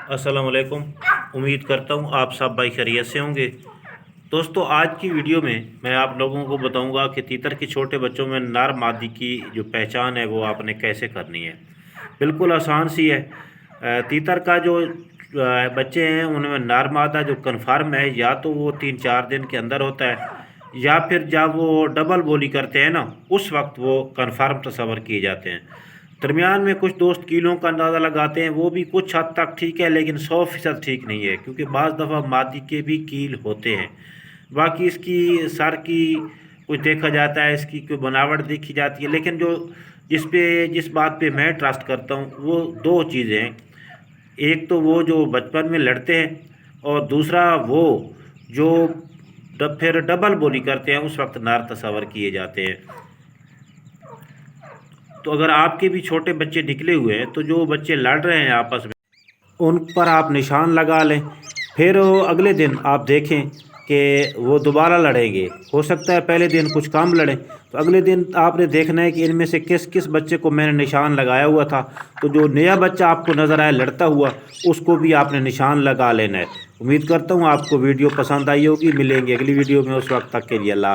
अस्सलाम वालेकुम। उम्मीद करता हूँ आप सब भाई खैरियत से होंगे। दोस्तों, आज की वीडियो में मैं आप लोगों को बताऊंगा कि तीतर के छोटे बच्चों में नर मादी की जो पहचान है वो आपने कैसे करनी है। बिल्कुल आसान सी है। तीतर का जो बच्चे हैं उनमें नर मादा जो कन्फर्म है, या तो वो 3-4 दिन के अंदर होता है, या फिर जब वो डबल बोली करते हैं ना, उस वक्त वो कन्फर्म तस्वर किए जाते हैं। दरमियान में कुछ दोस्त कीलों का अंदाज़ा लगाते हैं, वो भी कुछ हद तक ठीक है, लेकिन 100% ठीक नहीं है, क्योंकि बाज़ दफ़ा मादी के भी कील होते हैं। बाकी इसकी सर की कुछ देखा जाता है, इसकी कोई बनावट देखी जाती है, लेकिन जिस बात पे मैं ट्रस्ट करता हूँ वो दो चीज़ें हैं। एक तो वो जो बचपन में लड़ते हैं, और दूसरा वो जो फिर डबल बोली करते हैं, उस वक्त नर तस्वर किए जाते हैं। तो अगर आपके भी छोटे बच्चे निकले हुए हैं, तो जो बच्चे लड़ रहे हैं आपस में, उन पर आप निशान लगा लें। फिर वो अगले दिन आप देखें कि वो दोबारा लड़ेंगे। हो सकता है पहले दिन कुछ कम लड़ें, तो अगले दिन आपने देखना है कि इनमें से किस किस बच्चे को मैंने निशान लगाया हुआ था। तो जो नया बच्चा आपको नज़र आए लड़ता हुआ, उसको भी आपने निशान लगा लेना है। उम्मीद करता हूँ आपको वीडियो पसंद आई होगी। मिलेंगे अगली वीडियो में, उस वक्त तक के लिए अल्लाह।